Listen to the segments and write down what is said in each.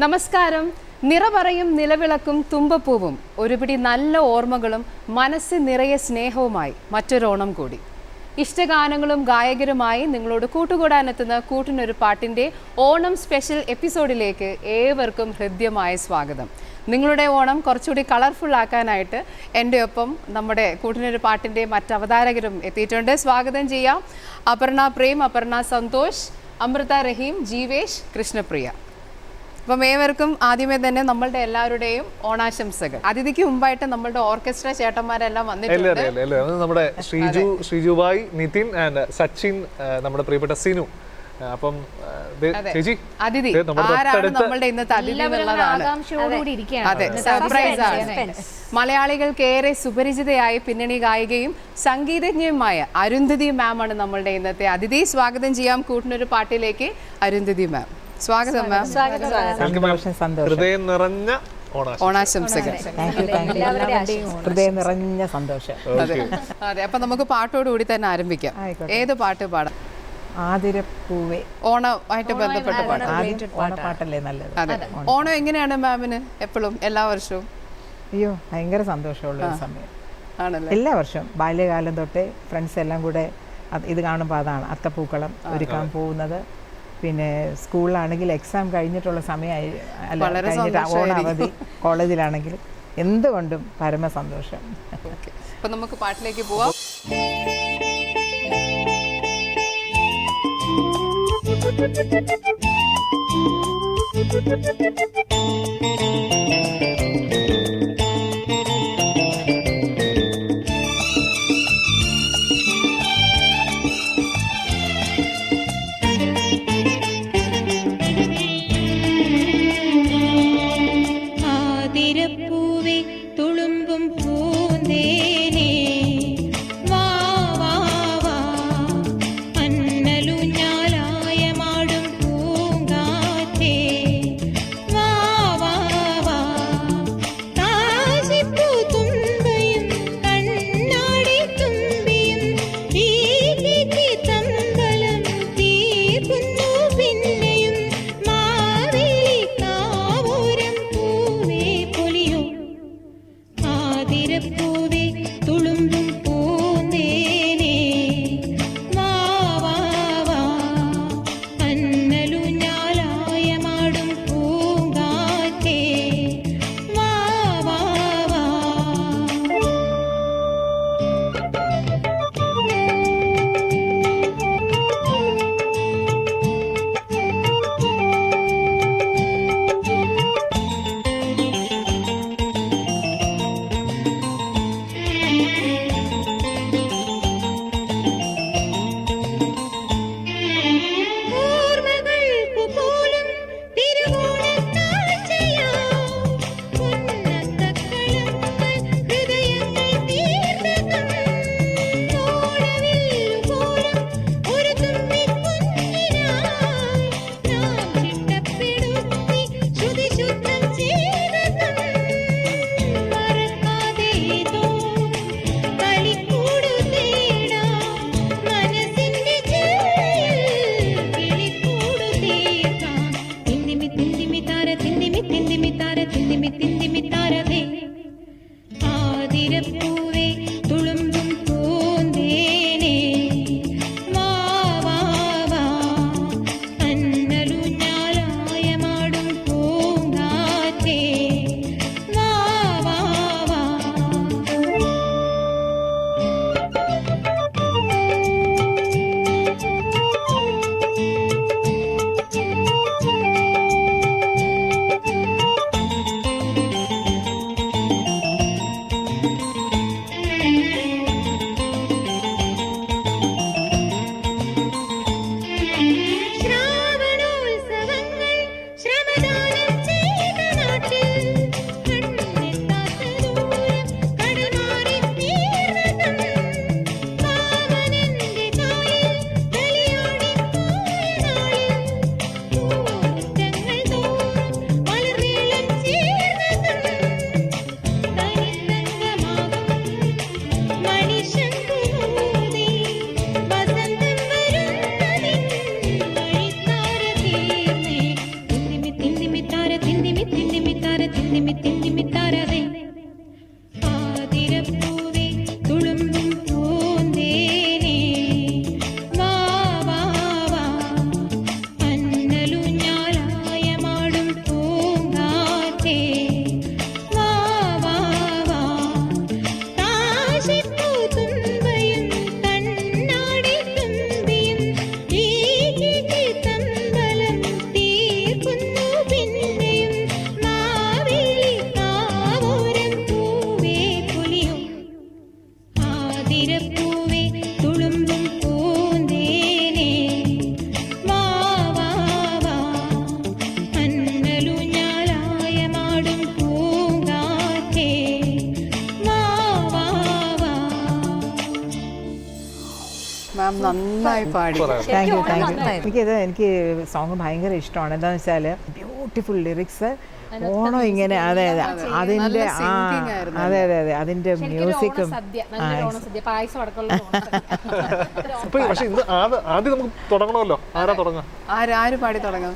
നമസ്കാരം. നിറപറയും നിലവിളക്കും തുമ്പപ്പൂവും ഒരുപിടി നല്ല ഓർമ്മകളും മനസ്സ് നിറയെ സ്നേഹവുമായി മറ്റൊരോണം കൂടി. ഇഷ്ടഗാനങ്ങളും ഗായകരുമായി നിങ്ങളോട് കൂട്ടുകൂടാനെത്തുന്ന കൂട്ടിനൊരു പാട്ടിൻ്റെ ഓണം സ്പെഷ്യൽ എപ്പിസോഡിലേക്ക് ഏവർക്കും ഹൃദ്യമായ സ്വാഗതം. നിങ്ങളുടെ ഓണം കുറച്ചുകൂടി കളർഫുൾ ആക്കാനായിട്ട് എൻ്റെ ഒപ്പം നമ്മുടെ കൂട്ടിനൊരു പാട്ടിൻ്റെ മറ്റവതാരകരും എത്തിയിട്ടുണ്ട്. സ്വാഗതം ചെയ്യാം. അപർണ പ്രേം, അപർണ സന്തോഷ്, അമൃത റഹീം, ജീവേഷ്, കൃഷ്ണപ്രിയ. അപ്പം ഏവർക്കും ആദ്യമേ തന്നെ നമ്മളുടെ എല്ലാവരുടെയും ഓണാശംസകൾ. അതിഥിക്ക് മുമ്പായിട്ട് നമ്മളുടെ ഓർക്കസ്ട്ര ചേട്ടന്മാരെല്ലാം വന്നിട്ടുണ്ട്. നമ്മുടെ ശ്രീജുബായ്, നിതിൻ ആൻഡ് സച്ചിൻ, നമ്മുടെ പ്രിയപ്പെട്ട സിനു. അപ്പം ചേച്ചി അതിഥി ആരാണ് നമ്മളുടെ ഇന്നത്തെ അതിഥി എന്നുള്ളതാണ്. അതെ, സർപ്രൈസ് ആണ്. മലയാളികൾക്ക് ഏറെ സുപരിചിതയായ പിന്നണി ഗായികയും സംഗീതജ്ഞയുമായ അരുന്ധതി മാം ആണ് നമ്മളുടെ ഇന്നത്തെ അതിഥി. സ്വാഗതം ചെയ്യാം കൂട്ടിനൊരു പാട്ടിലേക്ക് അരുന്ധതി മാം. സ്വാഗതം മാം. ഹൃദയം നിറഞ്ഞ ഓണാശംസകൾ. ഹൃദയം നിറഞ്ഞ സന്തോഷം. അതെ, അപ്പൊ നമുക്ക് പാട്ടോടുകൂടി തന്നെ ആരംഭിക്കാം. ഏത് പാട്ട് പാടാം? ആതിരപ്പൂവേ. ഓണമായിട്ട് ബന്ധപ്പെട്ട പാട്ട്. ഓണപ്പാട്ടല്ലേ നല്ലത്. അതെ, ഓണം എങ്ങനെയാണ് മാമിന് എപ്പോഴും എല്ലാ വർഷവും? അയ്യോ, ഭയങ്കര സന്തോഷമുള്ള ഒരു സമയം ആണല്ലേ. എല്ലാ വർഷവും ബാല്യകാലം തൊട്ടേ ഫ്രണ്ട്സ് എല്ലാം കൂടെ ഇത് കാണുമ്പോൾ അതാണ് അത്തപ്പൂക്കളം ഒരുക്കാൻ പോകുന്നത്. പിന്നെ സ്കൂളിലാണെങ്കിൽ എക്സാം കഴിഞ്ഞിട്ടുള്ള സമയമായി, കഴിഞ്ഞിട്ട് ഓണാവധി കോളേജിലാണെങ്കിൽ എന്തുകൊണ്ടും പരമ സന്തോഷം. അപ്പൊ നമുക്ക് പാട്ടിലേക്ക് പോവാം. ആതിരപ്പൂവേ തുളുമ്പും പൂന്തേനേ വാ വാ വാ, അന്നലുഞ്ഞാലായ മാടും പൂങ്കാറ്റേ വാ ആതിരപ്പൂവേ തുളുമ്പും പൂന്തേനേ വാ വാ വാ അന്നലുഞ്ഞാലായ മാടും പൂങ്കാറ്റേ വാ വാ വാ. മാം നന്നായി പാടി. Thank you. എനിക്ക് സോങ് ഭയങ്കര ഇഷ്ടമാണ്. എന്താണെന്ന് വെച്ചാൽ ബ്യൂട്ടിഫുൾ ലിറിക്സ്, ഓണം ഇങ്ങനെ, അതെ അതിൻ്റെ അതിൻ്റെ മ്യൂസിക്കും. പക്ഷെ ഇന്ന് ആദ്യം നമുക്ക് തുടങ്ങണമല്ലോ. ആരാ തുടങ്ങാം? ആര് പാടി തുടങ്ങാം?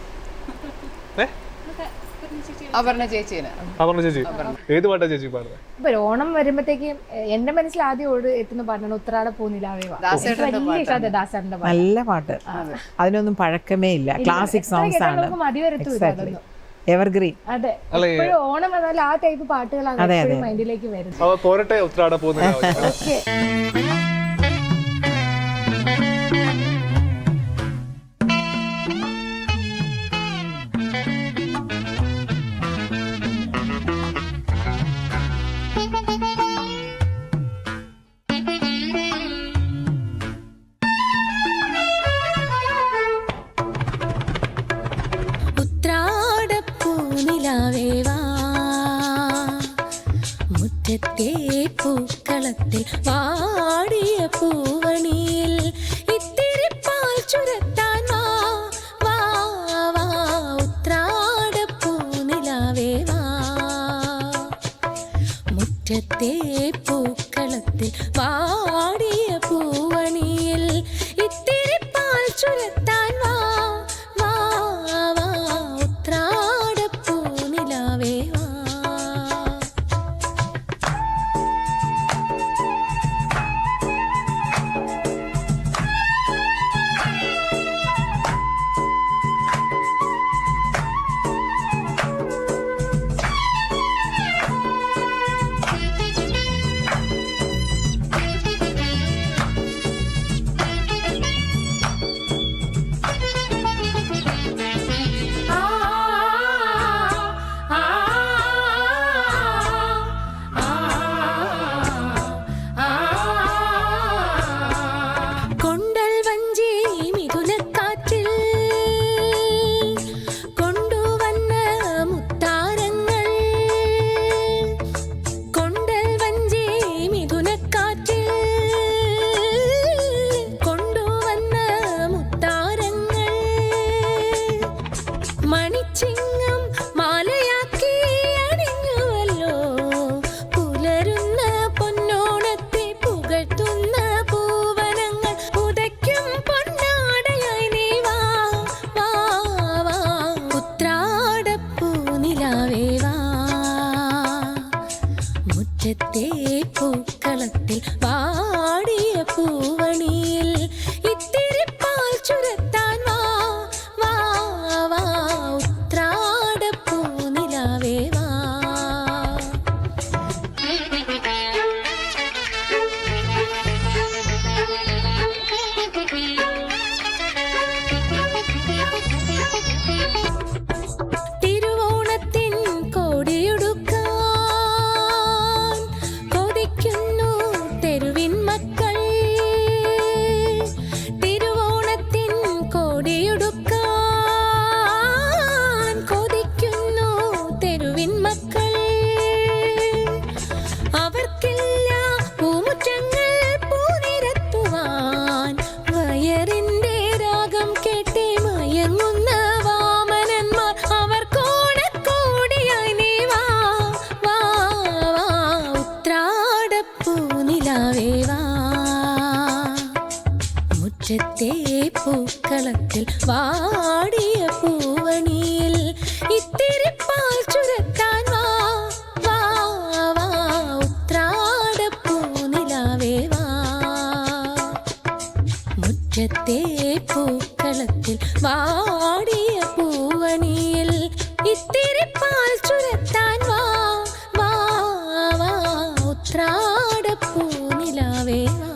അപർണ ചേച്ചീനെ. അപർണ ചേച്ചി ഏത് പാട്ടാ ചേച്ചി പാടുന്നത്? ഇപ്പൊ ഓണം വരുമ്പോഴത്തേക്കും എന്റെ മനസ്സിൽ ആദ്യം എത്തുന്ന പാട്ടാണ് ഉത്രാട പൂനിലാവേ വാ. ദാസേട്ടന്റെ പാട്ട്. നല്ല പാട്ട്, അതിനൊന്നും പഴക്കമേ ഇല്ല. ക്ലാസിക് സോങ്സ് ആണ്, മതി വരത്തൂല, എവർഗ്രീൻ. അതെ, എപ്പോഴും ഓണം വന്നാൽ ആ ടൈപ്പ് പാട്ടുകളാണ് എപ്പോഴും മൈൻഡിലേക്ക് വരുന്നത്. പോരട്ടെ ഉത്രാട പൂനിലാവേ. ഓക്കെ. മുറ്റത്തെ പൂക്കളത്തിൽ വാടിയ പൂവണിയിൽ ഇത്തിരി പാൽ ചുരത്താൻ വാ വാ വാ ഉത്രാട പൂനിലാവേ വാ. മുറ്റത്തെ പൂക്കളത്തിൽ വാടിയ പൂവണിയിൽ ഇത്തിരി പാൽ ചുരത്താൻ വാ വാ വാ ഉത്രാട പൂനിലാവേ വാ. മണിച്ചിങ്ങം മാലയാക്കി അണിഞ്ഞുവല്ലോ പുലരുന്ന പൊന്നോണത്തെ പുകഴ്ത്തുന്ന പൂവനങ്ങൾ ഉദയ്ക്കും പൊന്നാടയായി നീ വാ വാ വാ ഉത്രാടപ്പൂനിലാവേ വാ. മുറ്റത്തെ പൂക്കളത്തിൽ വാടിയ പൂവണിയിൽ ഇത്തിരി പാൽ ചുരത്താൻ വാ വാ വാ ഉത്രാട പൂനിലാവേ വാ. തിരുവോണത്തിൻ കോടിയുടുക്കാൻ കൊതിക്കുന്നു തെരുവിൻ മക്കൾ. തിരുവോണത്തിൻ കോടിയുടുക്കാൻ കൊതിക്കുന്നു തെരുവിൻ മക്കൾ. അവർക്കില്ല പൂമുറ്റങ്ങൾ പൂനിരത്തുവാൻ വയറിന്റെ രാഗം കേട്ട് മയങ്ങുന്ന വാമനന്മാർ. അവർക്കോണക്കോടിയായി നീ വാ വാ വാ ഉത്രാടപ്പൂനിലാവേ വാ. മുറ്റത്തെ പൂക്കളത്തിൽ വാടിയ പൂവണിയിൽ ഇത്തിരി പാൽ ചുരത്താൻ വാ വാ വാ ഉത്രാടപ്പൂനിലാവേ വാ. മുറ്റത്തെ പൂക്കളത്തിൽ വാടിയ പൂവണിയിൽ ഇത്തിരി പാൽ ചുരത്താൻ വാ വാ വാ ഉത്രാടപ്പൂനിലാവേ വാ.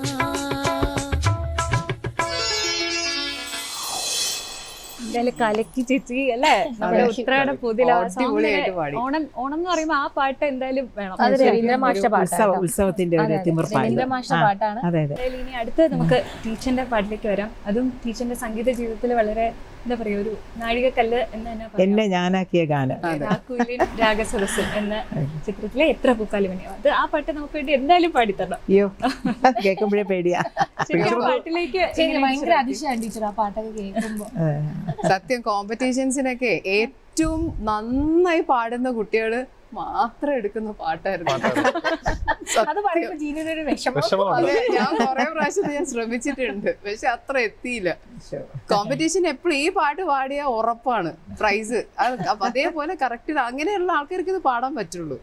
എന്തായാലും കലക്കി ചേച്ചി അല്ലേ നമ്മുടെ ഉത്രാട പൂതില അടിപൊളിയായിട്ട് പാടി. ഓണം ഓണം എന്ന് പറയുമ്പോ ആ പാട്ട് എന്തായാലും വേണം. അത് രവീന്ദ്ര മാഷ്ട പാട്ടാണ്. ഉത്സവത്തിന്റെ ഒരു തിമിർപ്പാണ്. രവീന്ദ്ര മാഷ്ട പാട്ടാണ്. അതെ അതെ. എന്തായാലും ഇനി അടുത്ത് നമുക്ക് ടീച്ചറിന്റെ പാട്ടിലേക്ക് വരാം. അതും ടീച്ചറിന്റെ സംഗീത ജീവിതത്തിൽ വളരെ എന്താ പറയാ ഒരു നാഴികക്കല്ല് എന്ന് തന്നെ പറയാം. എന്നെ ഞാനാക്കിയ ഗാനം. രാക്കുയിലിൻ രാഗസരസ് എന്ന ചിത്രത്തിലെ എത്ര പൂക്കാലി മണിയോ അത് ആ പാട്ട് നമുക്ക് വേണ്ടി എന്തായാലും പാടിത്തരണം. അയ്യോ കേൾക്കുമ്പോഴേ പേടിയാ. ശരിക്കും ആ പാട്ടിലേക്ക് ഭയങ്കര അതിശയാണ് ടീച്ചർ ആ പാട്ടൊക്കെ കേൾക്കുമ്പോ. സത്യം കോമ്പറ്റീഷൻസിനൊക്കെ ഏറ്റവും നന്നായി പാടുന്ന കുട്ടികള് മാത്രം എടുക്കുന്ന പാട്ടായിരുന്നു. അത് പറയുമ്പോ ജീനിയുടെ ഒരു വിഷമം. വിഷമമുണ്ട്. അതെ, ഞാൻ കുറെ പ്രാവശ്യം ഞാൻ ശ്രമിച്ചിട്ടുണ്ട്, പക്ഷെ അത്ര എത്തിയില്ല. കോമ്പറ്റീഷൻ എപ്പോഴും ഈ പാട്ട് പാടിയാൽ ഉറപ്പാണ് പ്രൈസ്. അതേപോലെ കറക്റ്റ് അങ്ങനെയുള്ള ആൾക്കാർക്ക് ഇത് പാടാൻ പറ്റുള്ളൂ.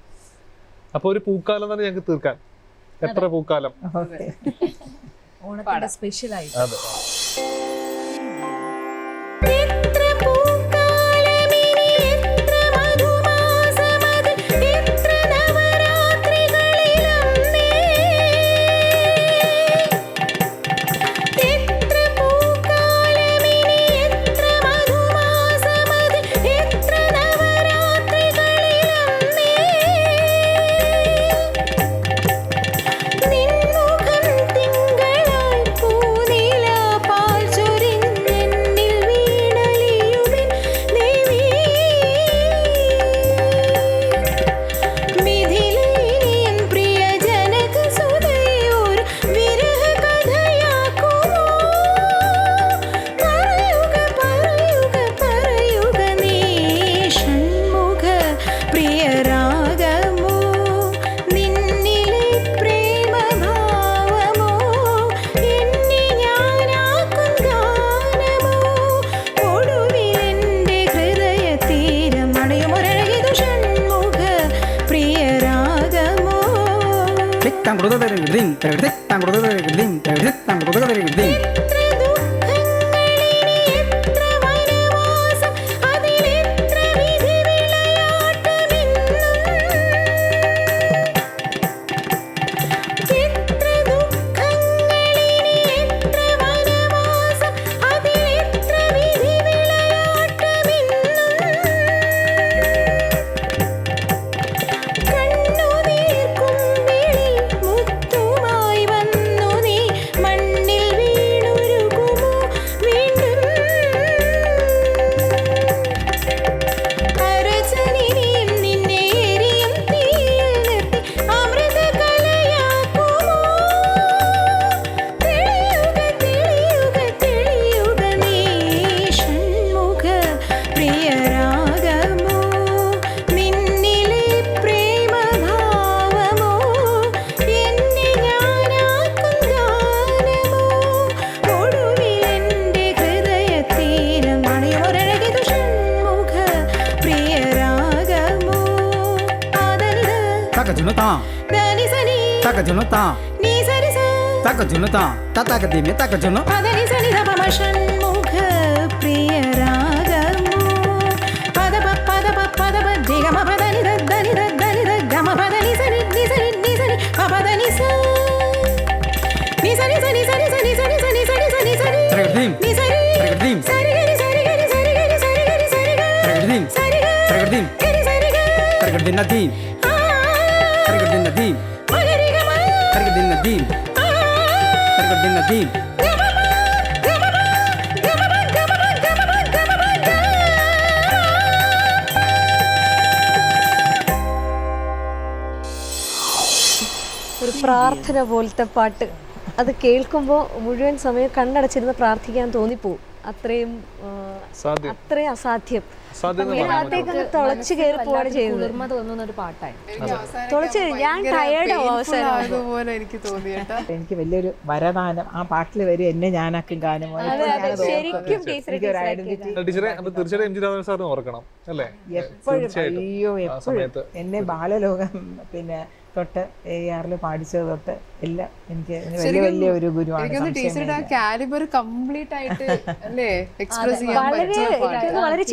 അപ്പൊ ഒരു പൂക്കാലം തന്നെ ഞങ്ങൾക്ക് തീർക്കാൻ. എത്ര പൂക്കാലം? ഓക്കെ. ഓണത്തിന്റെ സ്പെഷ്യൽ ആയി അതെ. എത്ര പൂക്കാലമിനി എത്ര മധുമാസമതിൽ എത്ര നവരാത്രികളിലൊന്നേ എത്ര പൂക്കാലമിനി എത്ര മധുമാസമതിൽ എത്ര നവരാത്രികളിലൊന്നേ നിൻമുഖം തിങ്കളായി പൂനിലാപാൽ ചൊരിഞ്ഞെന്നിൽ വീണലിയുമെൻ ദേവി മിഥിലയിൻ പ്രിയ ജനകസുതയൊരു വിരഹകഥയാക്കുമോ പറയുക പറയുക പറയുക നീ ഷൺമുഖ പ്രിയരാഗമോ നിന്നിലെ പ്രേമഭാവമോ എന്നെ ഞാനാക്കും ഗാനമോ ഒടുവിലെന്റെ ഹൃദയതീരം അണയുമൊരഴകിതു Shanmukha പ്രിയരാഗമോ Tang kudu dari geding, tang kudu dari geding, tang kudu dari geding. എത്ര ദുഃഖങ്ങളിനി എത്ര വനവാസം അതിലെത്ര വിധി വിളയാട്ടമെന്നും എത്ര ദുഃഖങ്ങളിനി എത്ര വനവാസം അതിലെത്ര വിധി വിളയാട്ടമെന്നും കണ്ണുനീർക്കുമ്പിളിൽ മുത്തുമായി വന്നു നീ മണ്ണിൽ വീണുരുകുമോ വീണ്ടും അരച്ചനിനിയും നിന്നെ എരിയും തീയിൽ നിർത്തി അമൃതകലയാക്കുമോ തെളിയുക തെളിയുക തെളിയുക നീ ഷൺമുഖ പ്രിയരാഗമോ നിന്നിലെ പ്രേമഭാവമോ എന്നെ ഞാനാക്കും ഗാനമോ ഒടുവിലെന്റെ ഹൃദയതീരം അണയുമൊരഴകിതു Shanmukha പ്രിയരാഗമോ ആദനിത Taka junota, ധനിസനി taka junota, നീ സരിസ taka junota, taka dime, taka juno. പദനി സനി ധപമ ഷൺമുഖ പ്രിയരാഗമോ പദപ പദപ പദപ ധിഗമ പദനി ധനി ധനി ധമ പദനി സനി നി സനി നി സനി പദനി സ നി സനി സനി സനി സനി സനി സനി സനി സനി സനി Tregedim, നി സനി tregedim, സരി ഗരി സരി ഗരി സരി ഗരി സരി ഗരി സരി ഗ tregedim, സരി ഗ tregedim, ഗരി സരി ഗ tregedim nadim, ആ tregedim nadim, മഗരി ഗ മ tregedim nadim, ആ tregedim nadim. ഗമ മ ഗമ മ ഗമ മ ഗമ മ ഗമ മ ഗമ മ ഗ ഒരു പ്രാർത്ഥന പോലത്തെ പാട്ട്. അത് കേൾക്കുമ്പോൾ മുഴുവൻ സമയം കണ്ണടച്ചിരുന്ന് പ്രാർത്ഥിക്കാൻ തോന്നിപ്പോവും. അത്രയും സാധ്യം. അത്രയും അസാധ്യം. സാധ്യത അതിനകത്തേക്ക് അങ്ങ് തുളച്ചു കയറി പോവാണ് ചെയ്യുന്നത്. കുളിർമ തോന്നുന്ന ഒരു പാട്ടായി. തുളച്ച് ഞാൻ ടയേർഡ് ആവും അവസാനം. അതുപോലെ എനിക്ക് തോന്നിയേട്ടാ. എനിക്ക് വലിയൊരു വരദാനം ആ പാട്ടിൽ വരും എന്നെ ഞാനാക്കും ഗാനമോ. ശരിക്കും ടീച്ചറെ എനിക്കൊരു ഐഡന്റിറ്റി ടീച്ചറെ അപ്പൊ തീർച്ചയായും എം ജി രാഘവൻ സാറിന് ഓർക്കണം അല്ലേ? എപ്പോഴും തീർച്ചയായിട്ടും. അയ്യോ ആ എപ്പോഴും സമയത്ത് എന്നെ ബാലലോകം പിന്നെ തൊട്ട് AR പാടിച്ചത് തൊട്ട് എല്ലാം എനിക്ക് വലിയ വലിയ ഒരു ഗുരുവാണ്. എനിക്കൊന്ന് ടീച്ചറുടെ ആ കാലിബർ കംപ്ലീറ്റ് ആയിട്ട് അല്ലേ എക്സ്പ്രസ് ചെയ്യാൻ വളരെ പറ്റിയ പാട്ടാണ്. എനിക്കൊന്ന് വളരെ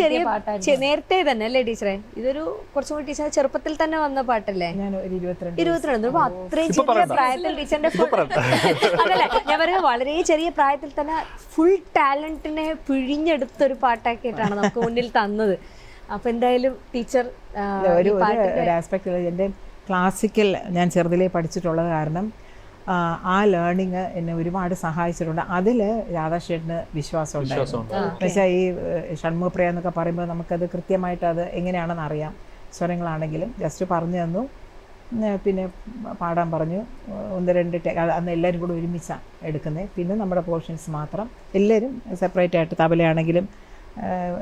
നേരത്തെ തന്നെ അല്ലേ ടീച്ചറെ? ഇതൊരു കുറച്ചും കൂടി ടീച്ചർ ചെറുപ്പത്തിൽ തന്നെ വന്ന പാട്ടല്ലേ? ഞാൻ ഒരു 22 അപ്പൊ അത്രയും ചെറിയ പ്രായത്തിൽ ടീച്ചറിന്റെ അതല്ല ഞാൻ പറയുന്നത്, വളരെ ചെറിയ പ്രായത്തിൽ തന്നെ ഫുൾ ടാലന്റിനെ പിഴിഞ്ഞെടുത്തൊരു പാട്ടാക്കിയിട്ടാണ് നമുക്ക് മുന്നിൽ തന്നത്. അപ്പൊ എന്തായാലും ടീച്ചർ ഒരു ആസ്പെക്ട് എൻ്റെ ക്ലാസിക്കൽ ഞാൻ ചെറുതിലേ പഠിച്ചിട്ടുള്ളത് കാരണം ആ ലേണിങ് എന്നെ ഒരുപാട് സഹായിച്ചിട്ടുണ്ട്. അതിൽ രാധാകൃഷ്ണന് വിശ്വാസം ഉണ്ടായിരുന്നു. എന്നുവെച്ചാൽ ഈ ഷൺമുഖപ്രിയ എന്നൊക്കെ പറയുമ്പോൾ നമുക്കത് കൃത്യമായിട്ട് അത് എങ്ങനെയാണെന്ന് അറിയാം. സ്വരങ്ങളാണെങ്കിലും ജസ്റ്റ് പറഞ്ഞു തന്നു, പിന്നെ പാടാൻ പറഞ്ഞു. 1-2 അന്ന് എല്ലാവരും കൂടെ ഒരുമിച്ചാണ് എടുക്കുന്നത്. പിന്നെ നമ്മുടെ പോർഷൻസ് മാത്രം എല്ലാവരും സെപ്പറേറ്റ് ആയിട്ട്, തബലയാണെങ്കിലും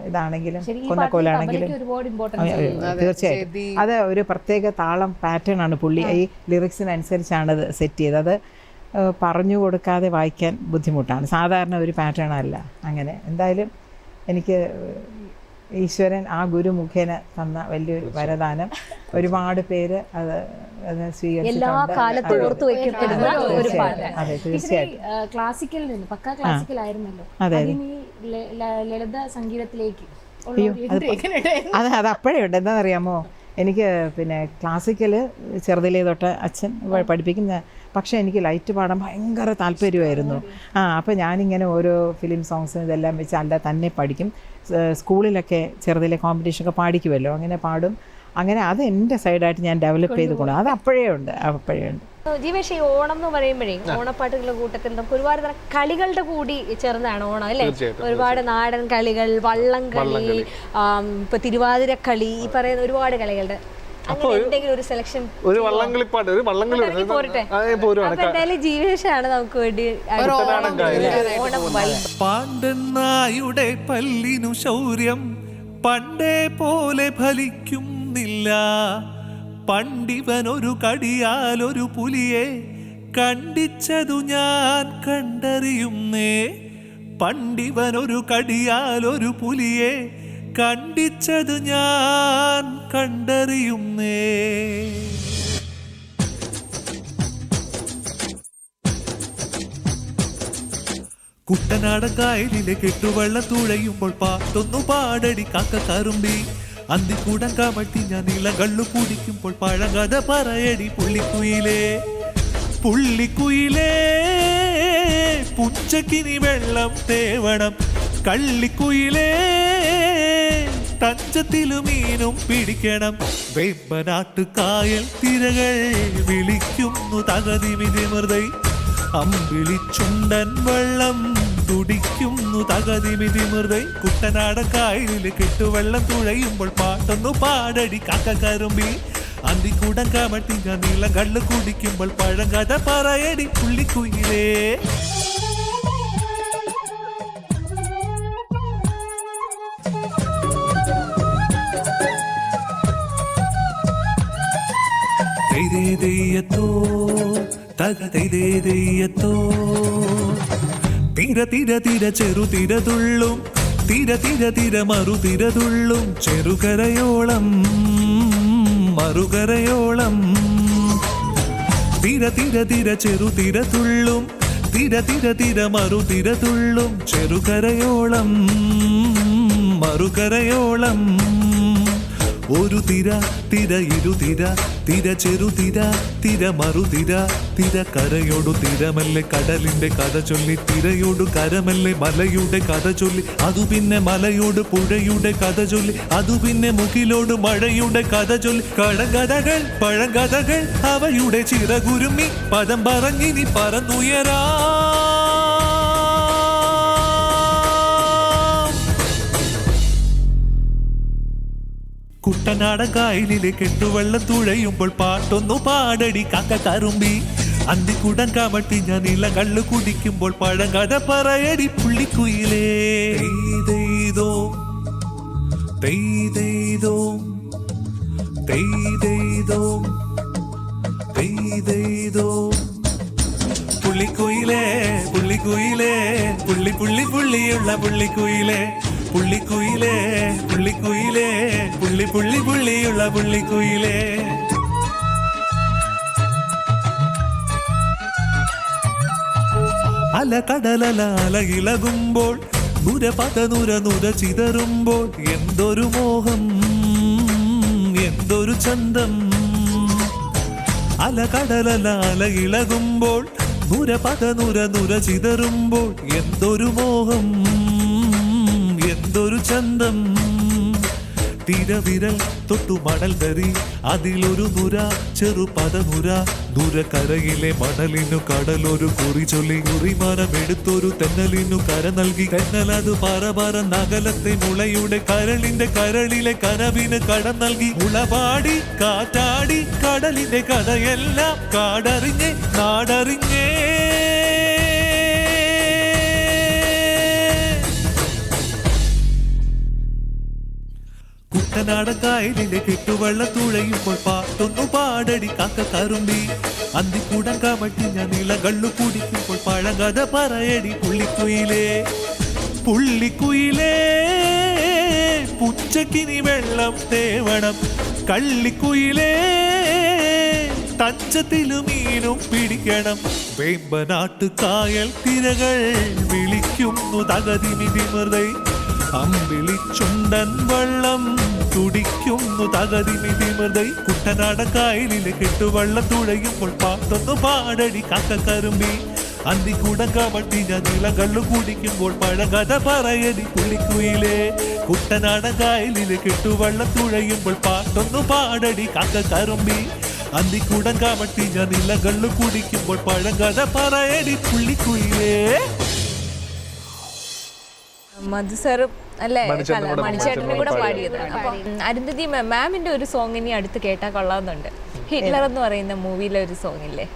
ഇതാണെങ്കിലും കൊന്നക്കോലാണെങ്കിലും തീർച്ചയായിട്ടും അത് ഒരു പ്രത്യേക താളം പാറ്റേൺ ആണ് പുള്ളി ഈ ലിറിക്സിനനുസരിച്ചാണ് അത് സെറ്റ് ചെയ്തത്. അത് പറഞ്ഞു കൊടുക്കാതെ വായിക്കാൻ ബുദ്ധിമുട്ടാണ്, സാധാരണ ഒരു പാറ്റേൺ അല്ല. അങ്ങനെ എന്തായാലും എനിക്ക് ഈശ്വരൻ ആ ഗുരു മുഖേന തന്ന വലിയൊരു വരദാനം. ഒരുപാട് പേര് അത് എല്ലാ കാലത്തും ഓർത്തു വെക്കപ്പെടുന്ന ഒരു പാട്ട്. അതെ തീർച്ചയായിട്ടും. ക്ലാസിക്കലിൽ നിന്ന് പക്കാ ക്ലാസിക്കൽ ആയിരുന്നല്ലോ, ലളിത സംഗീതത്തിലേക്ക് അത് അപ്പോഴേ ഉണ്ട്. എന്താണെന്നറിയാമോ, എനിക്ക് പിന്നെ ക്ലാസിക്കല് ചെറുതിലേ തൊട്ട് അച്ഛൻ പഠിപ്പിക്കും. പക്ഷേ എനിക്ക് ലൈറ്റ് പാടാൻ ഭയങ്കര താല്പര്യമായിരുന്നു. അപ്പോൾ ഞാനിങ്ങനെ ഓരോ ഫിലിം സോങ്സും ഇതെല്ലാം വെച്ച് അല്ല തന്നെ പഠിക്കും. സ്കൂളിലൊക്കെ ചെറുതിലെ കോമ്പറ്റീഷനൊക്കെ പാടിക്കുമല്ലോ, അങ്ങനെ പാടും. അങ്ങനെ അത് എൻ്റെ സൈഡായിട്ട് ഞാൻ ഡെവലപ്പ് ചെയ്ത് കൊണ്ടു. അത് അപ്പോഴേ ഉണ്ട്. ജീവേഷ്, ഈ ഓണം എന്ന് പറയുമ്പോഴേ ഓണപ്പാട്ടുകളുടെ കൂട്ടത്തിൽ നമുക്ക് ഒരുപാട് തരം കളികളുടെ കൂടി ചേർന്നാണ് ഓണം അല്ലേ? ഒരുപാട് നാടൻ കളികൾ, വള്ളംകളി, ഇപ്പൊ തിരുവാതിരക്കളി, ഈ പറയുന്ന ഒരുപാട് കളികളുടെ എന്തെങ്കിലും ഒരു സെലക്ഷൻ എന്തായാലും ജീവേഷാണ് നമുക്ക് വേണ്ടി പാണ്ഡനായുടെ പല്ലിനു ശൗര്യം പണ്ടേ പോലെ ഫലിക്കുന്നില്ല. പണ്ടിവനൊരു കടിയാലൊരു പുലിയെ കണ്ടിച്ചതു ഞാൻ കണ്ടറിയുന്നേ. പണ്ടിവനൊരു കടിയാലൊരു പുലിയെ കണ്ടിച്ചതു ഞാൻ കണ്ടറിയുന്നേ. കുട്ടനാടൻ കായലിലെ കെട്ടുവെള്ളം തുഴയുമ്പോൾ പാട്ടൊന്നു പാടടി കാക്കക്കാറുമ്പി. അന്തിക്കൂടം കമട്ടി ഞാൻ ഇളകള്ളു കുടിക്കുമ്പോൾ പഴങ്കഥ പറയടി പുള്ളിക്കുയിലേ. പുള്ളിക്കുയിലേ പുഞ്ചക്കിനി വെള്ളം തേവണം. കള്ളിക്കുയിലേ തഞ്ചത്തിലും മീനും പിടിക്കണം. വേമ്പനാട്ട് കായൽ തിരകൾ വിളിക്കുന്നു തകതിമിതിമൃതൈ. അമ്പിളിച്ചുണ്ടൻ വെള്ളം തുടിക്കുന്നു തകതിമിതിമൃതൈ. കുട്ടനാടൻ കായലിൽ കെട്ടുവെള്ളം തുഴയുമ്പോൾ പാട്ടൊന്നു പാടടി കാക്കക്കറുമ്പി. അന്തിക്കൂടം കമട്ടി ഞാൻ നീളം കള്ളു കുടിക്കുമ്പോൾ പഴങ്കഥ പറയടി പുള്ളിക്കുയിലേ. തിര തിര തിര ചെറുതിരതുള്ളും തിര തിര തിര മറുതിരതുള്ളും ചെറുകരയോളം മറുകരയോളം. തിര തിര തിര ചെറുതിരതുള്ളും തിര തിര തിര മറുതിരതുള്ളും ചെറുകരയോളം മറുകരയോളം. ഒരു തിര തിര ഇരുതിര തിര ചെറുതിര തിര മറുതിര തിര കരയോടു തിരമല്ലേ കടലിന്റെ കഥ ചൊല്ലി. തിരയോടു കരമല്ലേ മലയുടെ കഥ ചൊല്ലി. അതു പിന്നെ മലയോട് പുഴയുടെ കഥ ചൊല്ലി. അതു പിന്നെ മുകിലോട് മഴയുടെ കഥ ചൊല്ലി. കടങ്കഥകൾ പഴങ്കഥകൾ അവയുടെ ചിറകുരുമ്മി പദം പറഞ്ഞിനി പറന്നുയരാ. കുട്ടനാടൻ കായലിലെ കെട്ടുവെള്ളം തുഴയുമ്പോൾ പാട്ടൊന്നു പാടടി കാക്കക്കറുമ്പി. അന്തിക്കുടം കമട്ടി ഞാൻ ഇളം കള്ളു കുടിക്കുമ്പോൾ പഴങ്കഥ പറയടി പുള്ളിക്കുയിലേ. തെയ്തെയ്തോ തെയ്തെയ്തോ തെയ്തെയ്തോ തെയ്തെയ്തോ. പുള്ളിക്കുയിലേ പുള്ളിക്കുയിലേ പുള്ളി പുള്ളി പുള്ളിയുള്ള പുള്ളിക്കുയിലേ. പുള്ളിക്കുയിലേ പുള്ളിക്കുയിലേ പുള്ളി പുള്ളി പുള്ളിയുള്ള പുള്ളിക്കുയിലേ. അലകടലലാല ഇളകുമ്പോൾ നുരപത നുര ചിതറുമ്പോൾ എന്തൊരു മോഹം എന്തൊരു ചന്തം. അലകടലലാല ഇളകുമ്പോൾ നുരപത നുര ചിതറുമ്പോൾ എന്തൊരു മോഹം എന്തൊരു ചന്തം. തിരവിരൽ തൊട്ടു മണൽ തരി അതിലൊരു നുര ചെറുപത നുര കരയിലെ മണലിനു കടലൊരു കുറി ചൊല്ലി കുറിമാനം എടുത്തൊരു തെന്നലിനു കര നൽകി തെന്നലത് പറ നഗലത്തെ മുളയുടെ കരളിലെ കനവിന് കടം നൽകി മുളപാടി കാറ്റാടി കടലിന്റെ കഥയെല്ലാം കാടറിഞ്ഞേ നാടറിഞ്ഞേ. കുട്ടനാടക്കായലിന്റെ കെട്ടുവെള്ള തുഴയുമ്പോൾ പാട്ടൊന്നു പാടടി കാക്കക്കറുമ്പി. അന്തിക്കൂടം കമട്ടി ഞാൻ ഇളകള്ളു കുടിക്കുമ്പോൾ പഴങ്കഥ പറയടി പുള്ളിക്കുയിലേ പുള്ളിക്കുയിലേ. പുച്ചക്കിനി വെള്ളം തേവണം കള്ളിക്കുയിലേ. തഞ്ചത്തിലും മീനും പിടിക്കണം. വേമ്പനാട്ട് കായൽ തിരകൾ വിളിക്കുന്നു തകതിമിതിമൃതൈ. അമ്പിളിച്ചുണ്ടൻ വെള്ളം തുടിക്കുന്നു തകതിമിതിമൃതൈ. കുട്ടനാടക്കായലിലെ കെട്ടുവെള്ള തുഴയുമ്പോൾ പാട്ടൊന്നു പാടടി കാക്കക്കറുമ്പി. അന്തിക്കൂടം കമട്ടി ഞാൻ ഇളകള്ളു കുടിക്കുമ്പോൾ പഴങ്കഥ പറയടി പുള്ളിക്കുയിലേ. കുട്ടനാടക്കായലിലെ കെട്ടുവെള്ള തുഴയുമ്പോൾ പാട്ടൊന്നു പാടടി കാക്കക്കറുമ്പി. അന്തിക്കൂടം കമട്ടി ഞാൻ ഇളകള്ളു കുടിക്കുമ്പോൾ പഴങ്കഥ പറയടി പുള്ളിക്കുയിലേ. മധു സാറും അല്ലേ മണിച്ചേട്ടനും കൂടെ പാടിയത്. അപ്പൊ അരുന്ധതി മാമിന്റെ ഒരു സോങ് ഇനി അടുത്ത് കേട്ടാൽ കൊള്ളാവുന്നുണ്ട്. ഹിറ്റ്ലർ എന്ന് പറയുന്ന മൂവിയിലെ ഒരു സോങ് ഇല്ലേ,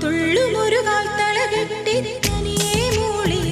തുള്ളുമൊരു കാൽത്തള കെട്ടി തനിയെ മൂളി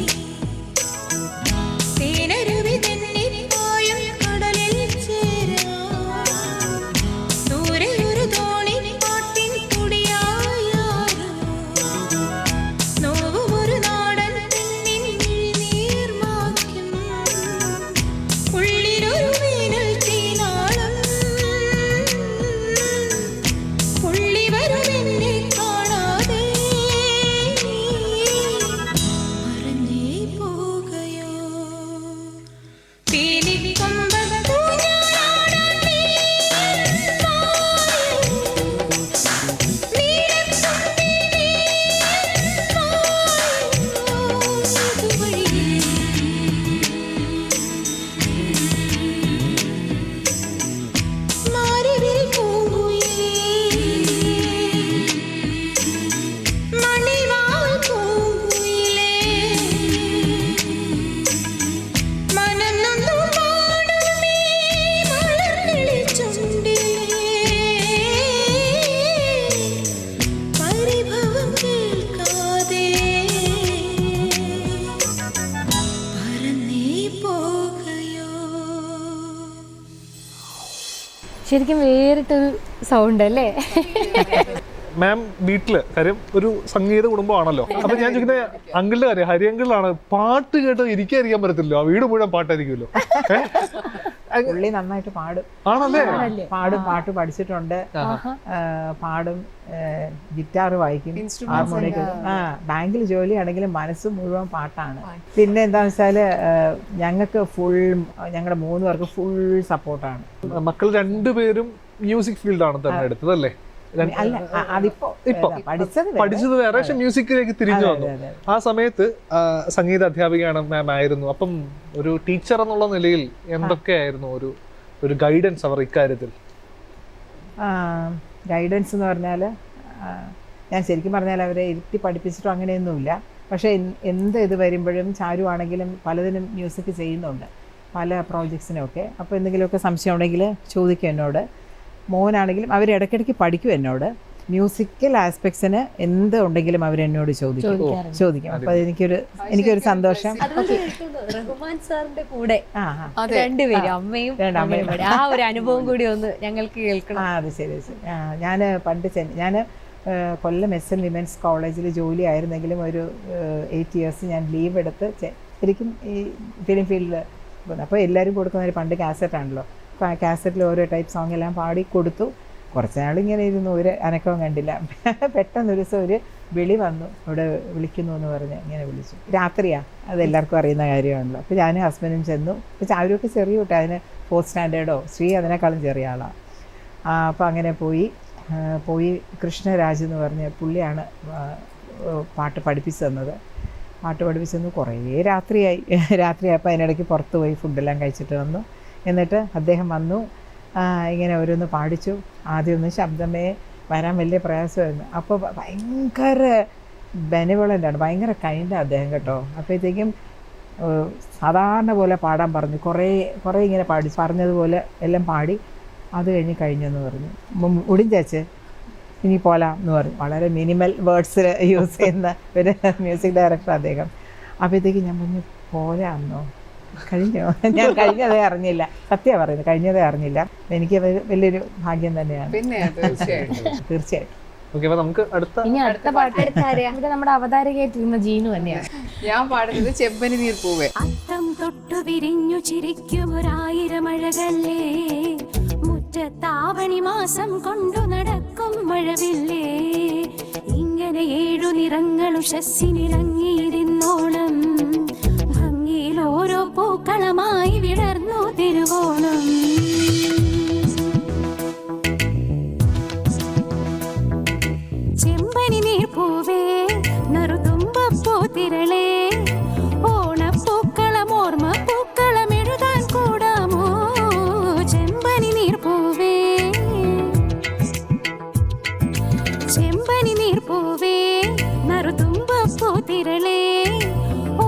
ശരിക്കും വേറിട്ടൊരു സൗണ്ട് അല്ലേ? മാം വീട്ടില് കാര്യം ഒരു സംഗീത കുടുംബമാണല്ലോ. അപ്പൊ ഞാൻ ചോദിക്കുന്നത് അങ്കിളിന്റെ കാര്യം, ഹരി അങ്കിളിലാണ് പാട്ട് കേട്ട് ഇരിക്കാൻ പറ്റത്തില്ലോ, ആ വീട് മുഴുവൻ പാട്ടായിരിക്കുമല്ലോ. പുള്ളി നന്നായിട്ട് പാടും. ആണല്ലേ? പാട്ട് പഠിച്ചിട്ടുണ്ട്, പാടും, ഗിറ്റാർ വായിക്കും, ഹാർമോണിയം. ബാങ്കിൽ ജോലിയാണെങ്കിലും മനസ്സ് മുഴുവൻ പാട്ടാണ്. പിന്നെ എന്താന്ന് വെച്ചാല് ഞങ്ങൾക്ക് ഞങ്ങളുടെ 3 പേർക്ക് ഫുൾ സപ്പോർട്ടാണ്. മക്കൾ രണ്ടുപേരും മ്യൂസിക് ഫീൽഡാണ് തെരഞ്ഞെടുത്തത് അല്ലേ? അല്ല, അതിപ്പോ പഠിച്ചത് വേറെ, പക്ഷെ മ്യൂസിക്കിലേക്ക് തിരിഞ്ഞു വന്നു. ആ സമയത്ത് സംഗീത അധ്യാപികയാണ് മാം ആയിരുന്നു. അപ്പം ഒരു ടീച്ചർ എന്നുള്ള നിലയിൽ എന്തൊക്കെയായിരുന്നു ഒരു ഗൈഡൻസ് അവർ ഇക്കാര്യത്തിൽ? ഗൈഡൻസ് എന്ന് പറഞ്ഞാൽ ഞാൻ ശരിക്കും പറഞ്ഞാൽ അവരെ ഇരുത്തി പഠിപ്പിച്ചിട്ടോ അങ്ങനെയൊന്നുമില്ല. പക്ഷേ എന്ത് ഇത് വരുമ്പോഴും ചാരു ആണെങ്കിലും പലതിനും മ്യൂസിക് ചെയ്യുന്നുണ്ട്, പല പ്രോജക്ട്സിനൊക്കെ. അപ്പോൾ എന്തെങ്കിലുമൊക്കെ സംശയം ഉണ്ടെങ്കിൽ ചോദിക്കും എന്നോട്. മോനാണെങ്കിലും അവർ ഇടയ്ക്കിടയ്ക്ക് പഠിക്കും എന്നോട്. മ്യൂസിക്കൽ ആസ്പെക്ട്സിന് എന്ത് ഉണ്ടെങ്കിലും അവരെന്നോട് ചോദിക്കും. അപ്പോൾ എനിക്കൊരു സന്തോഷം. റഹ്മാൻ സാറിന്റെ കൂടെ രണ്ടുപേരും അമ്മയും ആ ഒരു അനുഭവം കൂടി ഒന്ന് ഞങ്ങൾക്ക് കേൾക്കണം. അത് ശരി. ഞാൻ ഞാൻ കൊല്ലം SN വിമൻസ് കോളേജിൽ ജോലി ആയിരുന്നെങ്കിലും ഒരു 8 ഇയേഴ്സ് ഞാൻ ലീവ് എടുത്ത് ശരിക്കും ഈ ഫിലിം ഫീൽഡിൽ. അപ്പോൾ എല്ലാവരും കൊടുക്കുന്നവർ പണ്ട് കാസറ്റാണല്ലോ, കാസറ്റിൽ ഓരോ ടൈപ്പ് സോങ് എല്ലാം പാടി കൊടുത്തു. കുറച്ച് നാളിങ്ങനെ ഇരുന്നു, ഒരു അനക്കവും കണ്ടില്ല. പെട്ടെന്നൊരു ദിവസം ഒരു വിളി വന്നു, ഇവിടെ വിളിക്കുന്നു എന്ന് പറഞ്ഞ് ഇങ്ങനെ വിളിച്ചു. രാത്രിയാണ്, അതെല്ലാവർക്കും അറിയുന്ന കാര്യമാണല്ലോ. അപ്പോൾ ഞാനും ഹസ്ബൻഡും ചെന്നു. അപ്പോൾ ചാരുവൊക്കെ ചെറിയ കുട്ടി, അതിന് 4th സ്റ്റാൻഡേർഡോ, ശ്രീ അതിനേക്കാളും ചെറിയ ആളാണ്. അപ്പോൾ അങ്ങനെ പോയി കൃഷ്ണരാജ് എന്ന് പറഞ്ഞ പുള്ളിയാണ് പാട്ട് പഠിപ്പിച്ചു തന്നത്. പാട്ട് പഠിപ്പിച്ചു തന്നു. കുറേ രാത്രിയായപ്പോൾ അതിനിടയ്ക്ക് പുറത്ത് പോയി ഫുഡെല്ലാം കഴിച്ചിട്ട് വന്നു. എന്നിട്ട് അദ്ദേഹം വന്നു, ഇങ്ങനെ ഓരോന്ന് പാടിച്ചു. ആദ്യമൊന്നും ശബ്ദമേ വരാൻ വലിയ പ്രയാസമായിരുന്നു. അപ്പോൾ ഭയങ്കര ബെനിവളൻ്റാണ്, ഭയങ്കര കൈൻഡാണ് അദ്ദേഹം കേട്ടോ. അപ്പോഴത്തേക്കും സാധാരണ പോലെ പാടാൻ പറഞ്ഞു. കുറേ ഇങ്ങനെ പറഞ്ഞതുപോലെ എല്ലാം പാടി. അത് കഴിഞ്ഞെന്ന് പറഞ്ഞു. ഉടിഞ്ചേച്ച് ഇനി പോലാം എന്ന് പറഞ്ഞു. വളരെ മിനിമൽ വേർഡ്സ് യൂസ് ചെയ്യുന്ന ഒരു മ്യൂസിക് ഡയറക്ടർ അദ്ദേഹം. അപ്പോഴത്തേക്കും ഞാൻ പറഞ്ഞു പോരാന്നോ, കഴിഞ്ഞോ? ഞാൻ കഴിഞ്ഞതേ അറിഞ്ഞില്ല, സത്യമാണ് പറയുന്നത്, കഴിഞ്ഞതേ അറിഞ്ഞില്ല. എനിക്ക് വലിയൊരു ഭാഗ്യം തന്നെയാണ്. തീർച്ചയായിട്ടും. ഇനി അടുത്ത പാട്ട് നമ്മുടെ അവതാരകയായിട്ടിരുന്ന ജീനു തന്നെയാണ്. ഞാൻ പാടുന്നത് ചെമ്പനി നീർ പൂവേ. അത്തം തൊട്ടു വിരിഞ്ഞു ചിരിക്കും 1000 അഴകല്ലേ, മുറ്റത്താവണി മാസം കൊണ്ടു നടക്കും മഴവില്ലേ, ഇങ്ങനെ 7 നിറങ്ങൾ ഉഷസ്സിനിറങ്ങിയിരുന്നോണം, ഭംഗിയിൽ ഓരോ പൂക്കളമായി വിടർന്നു തിരുവോണം. ചെമ്പനി നീർ പൂവേ നറുതുമ്പപ്പൂ തിരളേ, ഓണപ്പൂക്കളം ഓർമ്മ പൂക്കളം എഴുതാൻ കൂടാമോ, ചെമ്പനി നീർ പൂവേ, ചെമ്പനി നീർ പൂവേ നറുതുമ്പപ്പൂ തിരളേ,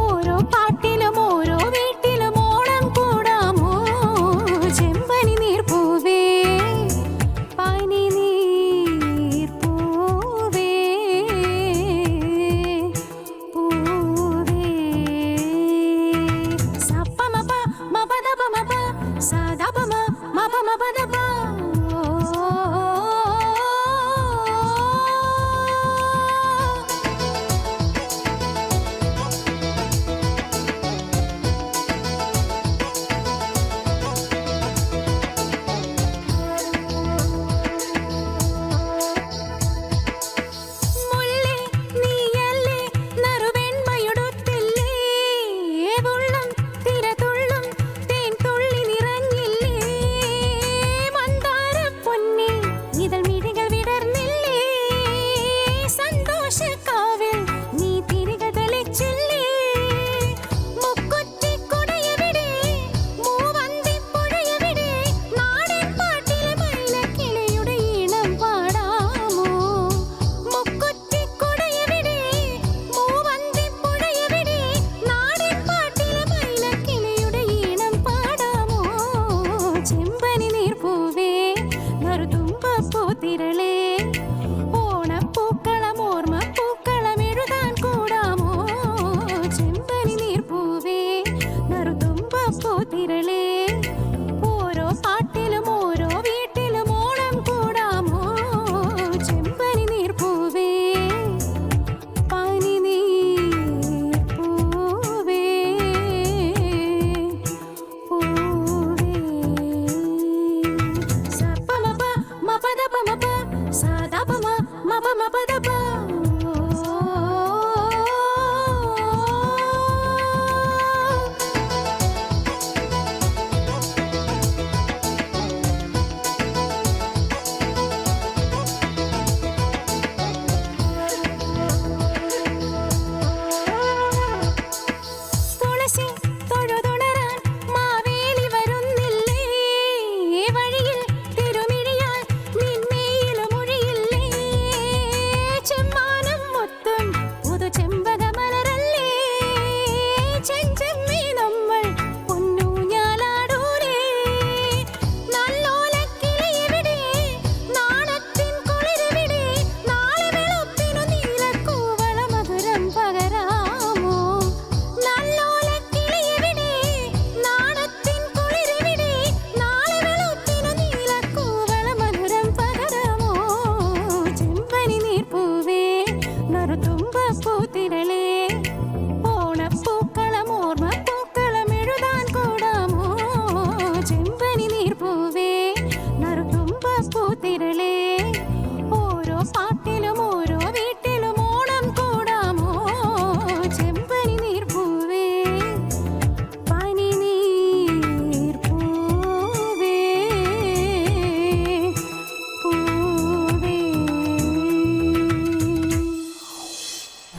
ഓരോ പാട്ടിലും ഓരോ വീട്ടിലും ഓണം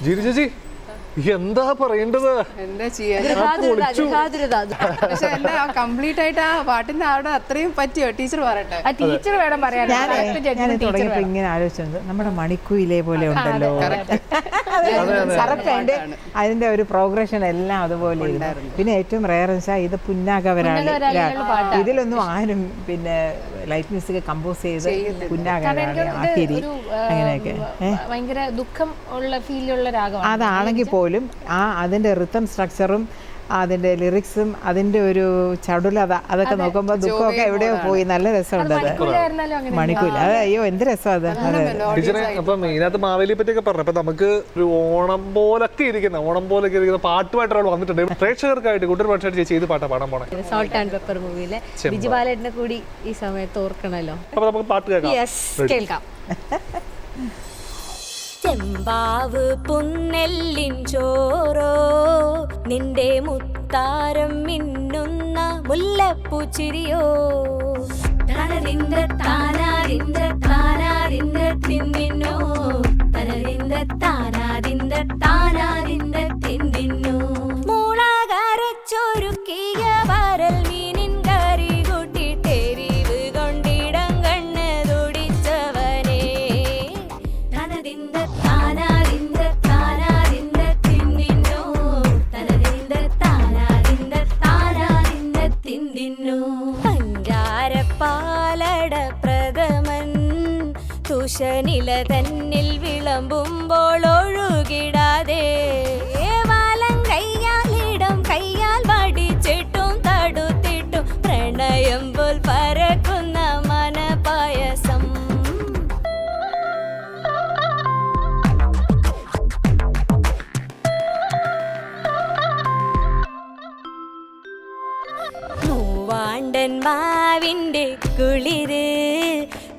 ജീരി ചേച്ചി എന്താ പറയേണ്ടത്? എന്താ ചെയ്യാ? പക്ഷെ എന്നെ കംപ്ലീറ്റ് ആയിട്ട് ആ പാട്ടിന്റെ അവിടെ അത്രയും പറ്റിയോ? ടീച്ചർ പറയട്ടെ. ആ ടീച്ചർ വേണം പറയാൻ. ഞാൻ തുടങ്ങിയപ്പോ ഇങ്ങനെ ആലോചിച്ചത് നമ്മുടെ മണിക്കുയിലെ പോലെ ഉണ്ടല്ലോ. കറക്റ്റ് അതിന്റെ ഒരു പ്രോഗ്രഷൻ എല്ലാം അതുപോലെ ഇരുന്നു. പിന്നെ ഏറ്റവും റെയർ വെച്ചാൽ ഇത് പുന്നാകവരാളി. ഇതിലൊന്നും ആരും പിന്നെ ലൈറ്റ് മ്യൂസിക് കമ്പോസ് ചെയ്ത് പുന്നാകവരാളി ആക്കിരി അങ്ങനെയൊക്കെ ഭയങ്കര ദുഃഖം ഉള്ള ഫീലുള്ള രാഗമാണ്. അതാണെങ്കിൽ പോലും അതിന്റെ റിതം സ്ട്രക്ചറും അതിന്റെ ലിറിക്സും അതിന്റെ ഒരു ചടുലത അതൊക്കെ നോക്കുമ്പോൾ ദുഃഖമൊക്കെ എവിടെയോ പോയി. നല്ല രസമുണ്ട് അത്. മണിക്കൂല അത് അയ്യോ എന്ത് രസം അത്. ടീച്ചറെ അപ്പം ഇതിനകത്ത് മാവേലിയെ പറ്റിയൊക്കെ പറഞ്ഞു. അപ്പൊ നമുക്ക് ഒരു ഓണം പോലൊക്കെ ഇരിക്കുന്ന പാട്ടുമായിട്ട് ഒരാൾ വന്നിട്ടുണ്ട്. പ്രേക്ഷകർക്കായിട്ട് കൂട്ടർ പാട്ടായിട്ട് ചേച്ചി ഏത് പാട്ടാ പാടാൻ പോണേ? സോൾട്ട് ആൻഡ് പെപ്പർ മൂവിയിലെ ബിജു ബാലേട്ടനെ കൂടി ഈ സമയത്ത് ഓർക്കണല്ലോ. അപ്പൊ നമുക്ക് പാട്ട് കേൾക്കാം. ചെമ്പാവ് പുന്നെല്ലിൻ ചോറോ നിന്റെ മുത്താരം മിന്നുന്ന മുല്ലപ്പൂച്ചിരിയോ തനരിന്ദ താനാരിന്ദ താനാരിന്ദ തിന്നിന്നോ തനരിന്ദ താനാരിന്ദ താനാരിന്ദ തിന്നിന്നോ മൂളാകരച്ചൊരുക്കിയ വരൽ മീനിൻ കറി കൂട്ടിട്ടെരിവ് കൊണ്ടിടം കണ്ണ് തുടിച്ചവനേ തനരിന്ദ താനാരിന്ദ താനാരിന്ദ തിന്നിന്നോ തനരിന്ദ താനാരിന്ദ താനാരിന്ദ തിന്നിന്നോ പഞ്ചാരപ്പാലട പ്രഥമൻ തുഷനില തന്നിൽ വിളമ്പുമ്പോൾ ഒഴുകിടാതെ വാലം കയ്യാലിടം കയ്യാൽ വടിച്ചിട്ടും തടുത്തിട്ടും പ്രണയം പോൽ പരക്കുന്ന മനപായസം മൂവാണ്ടൻ മാവിൻ്റെ കുളിര്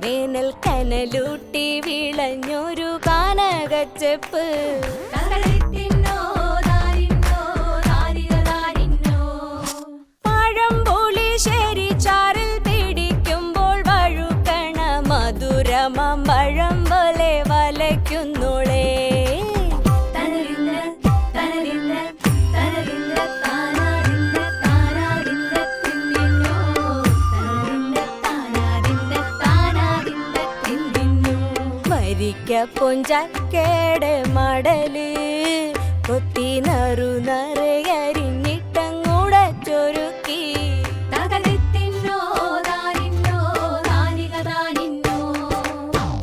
വേനൽ കനലൂട്ടി വിളഞ്ഞൊരു കാനകച്ചെപ്പ് പഴംപുളിശ്ശേരി ചാറിൽ പിടിക്കുമ്പോൾ വഴുക്കണ മധുരമം പഴം പോലെ വലയ്ക്കുന്നുളേ പൊഞ്ചക്കേട് മടല് കൊത്തി നറു നറയരിഞ്ഞിട്ടങ്ങൂടച്ചൊരുക്കി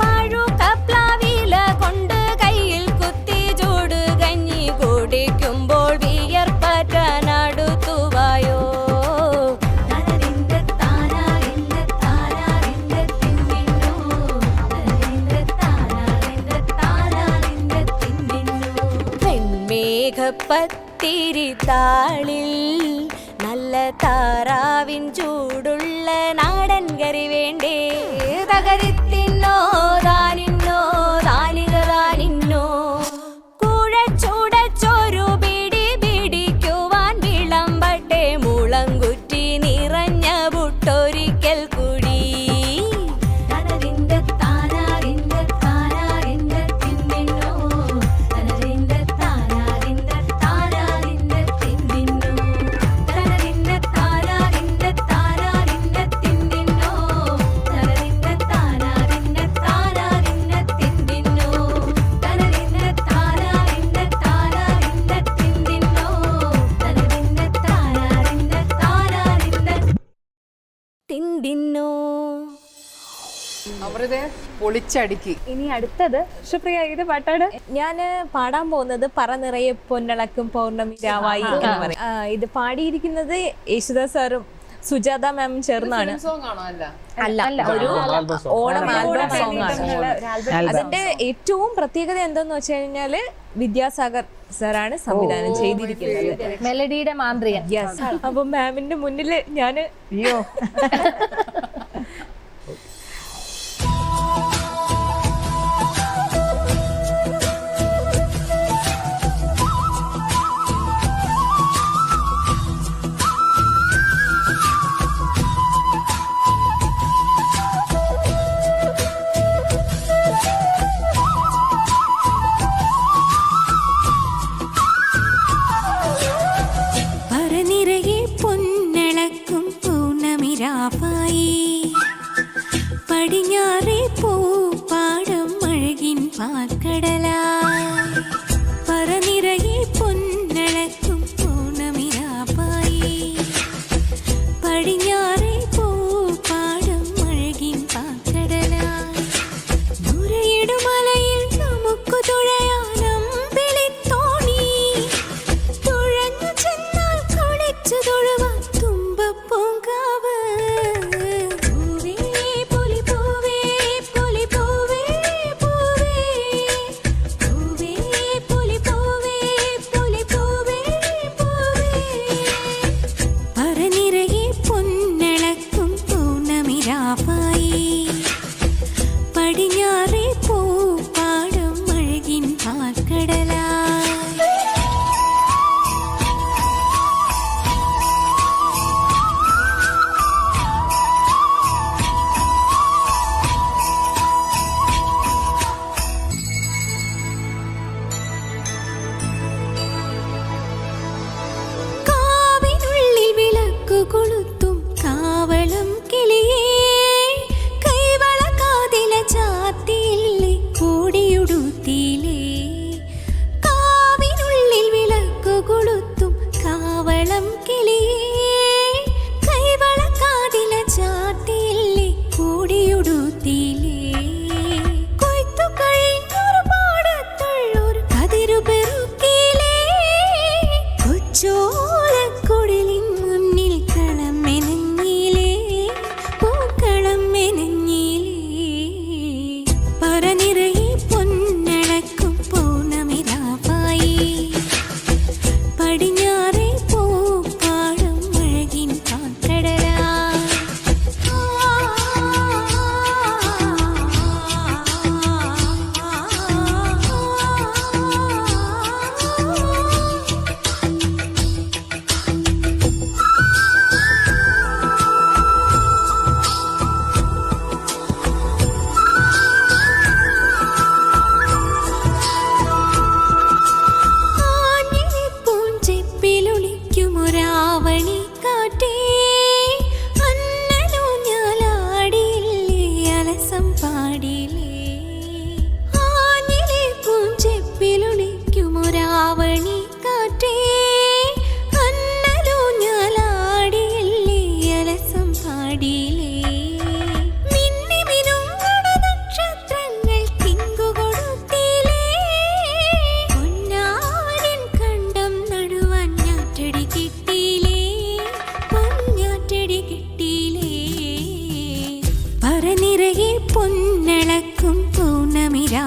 പഴുക്കപ്ലാവില കൊണ്ട് കയ്യിൽ കുത്തി ചൂട് കഞ്ഞി കുടിക്കുമ്പോൾ വിയർപ്പറ്റാൻ അടുത്തുവായോ പത്തിരി താളിൽ നല്ല താറാവിൻ ചൂടുള്ള നാടൻ കറി വേണ്ടേ തകരിത്തിന്നോ താനിന്നോ താനിക താനിന്നോ കുഴച്ചുടച്ചൊരു പിടി പിടിക്കുവാൻ വിളമ്പട്ടെ മുളങ്കുറ്റി നിറഞ്ഞ പുട്ടൊരിക്കൽ കൂടി പൊളിച്ചടുക്കി. ഇനി അടുത്തത് സുപ്രിയ ഇത് പാട്ടാണ്. ഞാൻ പാടാൻ പോകുന്നത് പറ നിറയെ പൊന്നളക്കും പൗർണമി രാവായി എന്ന് പറയും. ഇത് പാടിയിരിക്കുന്നത് യേശുദാസ് സാറും സുജാത മാമും ചേർന്നാണ്. അല്ല ഒരു ഓണം ആൽബം സോങ് ആണ്. അതിന്റെ ഏറ്റവും പ്രത്യേകത എന്താന്ന് വെച്ച് കഴിഞ്ഞാല് വിദ്യാസാഗർ സാറാണ് സംവിധാനം ചെയ്തിരിക്കുന്നത്. മെലഡിയുടെ മാന്ത്രികൻ. അപ്പൊ മാമിന്റെ മുന്നില് ഞാന് അയ്യോ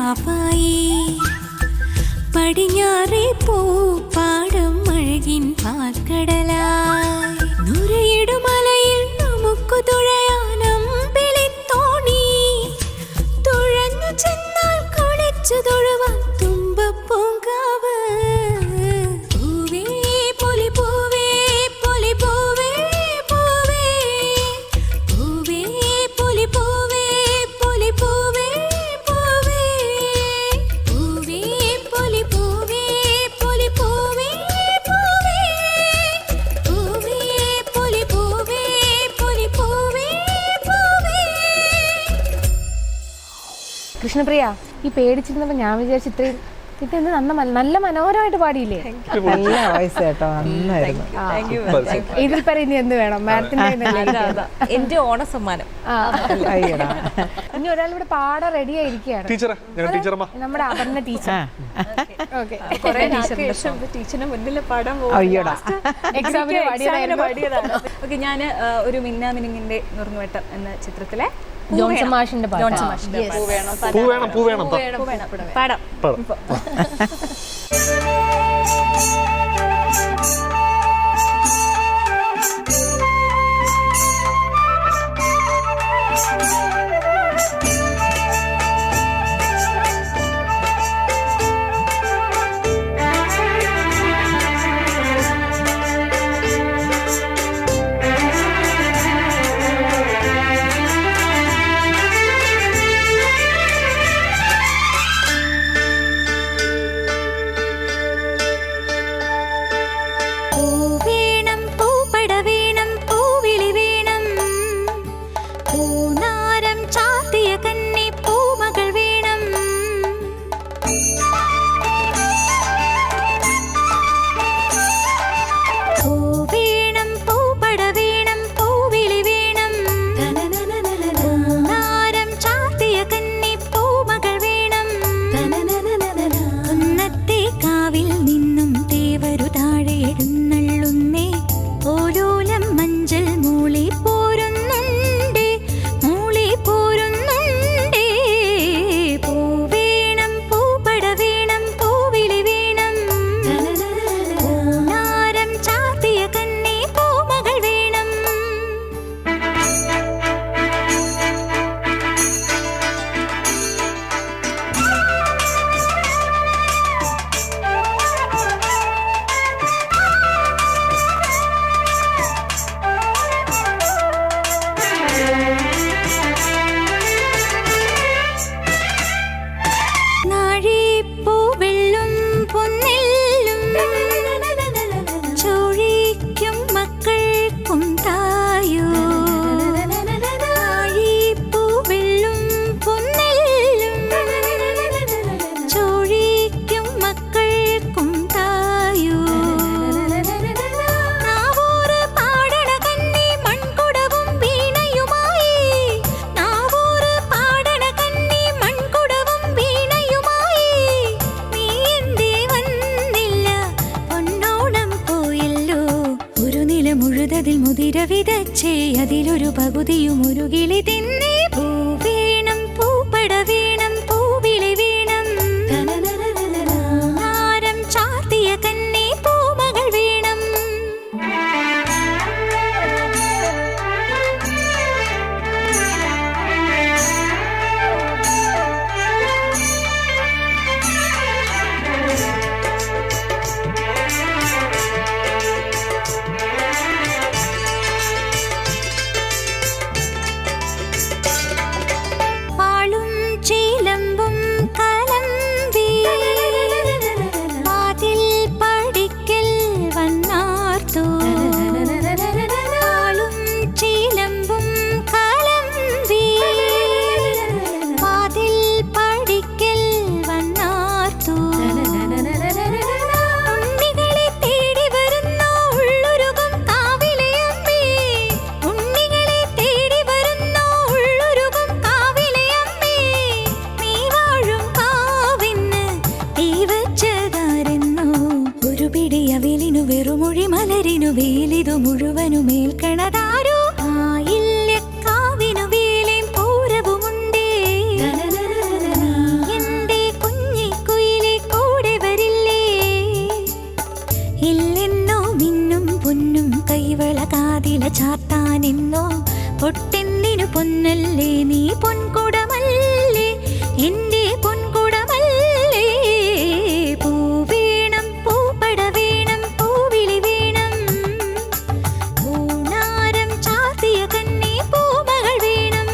രാവായി പടിഞ്ഞാറേ പൂപ്പാടം അഴകിൻ പാൽക്കടലായി നുരയിടുമലയിൽ നമുക്കു തുഴയാനമ്പിളിത്തോണി തുഴഞ്ഞു ചെന്നാൽ കുളിച്ചു തൊഴുവാൻ തുമ്പപ്പൂങ്കാവ് പൂവേ പൊലി പൂവേ പൊലി പൂവേ പൂവേ പൂവേ പൊലി പൂവേ പൊലി പൂവേ പൂവേ പൂവേ പൊലി പൂവേ പൊലി പൂവേ പൂവേ പൂവേ പൊലി പൂവേ പൊലി പൂവേ പൂവേ. കൃഷ്ണപ്രിയ, ഈ പേടിച്ചിരുന്നപ്പോ ഞാൻ വിചാരിച്ചു ഇതെന്ത് നല്ല മനോഹരമായിട്ട് പാടിയില്ലേ? നല്ല വോയിസ് കേട്ടോ, നന്നായിരുന്നു. ഇതിൽ പറ ഇനി എന്ത് വേണം? മാഡത്തിന്റെ എന്റെ ഓണസമ്മാനം. ഇനി ഒരാൾ ഇവിടെ പാടാൻ റെഡി ആയിരിക്കുകയാണ്, നമ്മുടെ അപർണ ടീച്ചർ. ടീച്ചറിന് മുന്നിൽ പാടാൻ എക്സാമിന് പാടിയതാണ്. ഓക്കെ, ഞാൻ ഒരു മിന്നാമിനുങ്ങിന്റെ നുറുങ്ങുവെട്ടം എന്ന ചിത്രത്തിലെ ജോൺസൺ മാഷിന്റെ പാട്ട്. പാടാം. മുതിര വിതച്ചേ അതിലൊരു പകുതിയും ഒരു കിളി തിന്നേ. പൂ വേണം, പൂപ്പട വേണം, പൂവിളി വേണം, നാരം ചാർത്തിയ കന്നേ പൂമകൾ വേണം. വാതില ചാത്താനെന്നോ പൊട്ടെന്തിനു പൊന്നല്ലേ നീ പൊൻകുടമല്ലേ എന്റെ പൊൻകുടമല്ലേ പൂ വേണം പൂപ്പട വേണം പൂവിളി വേണം പൂണാരം ചാത്തിയ കന്നി പൂമകൾ വേണം.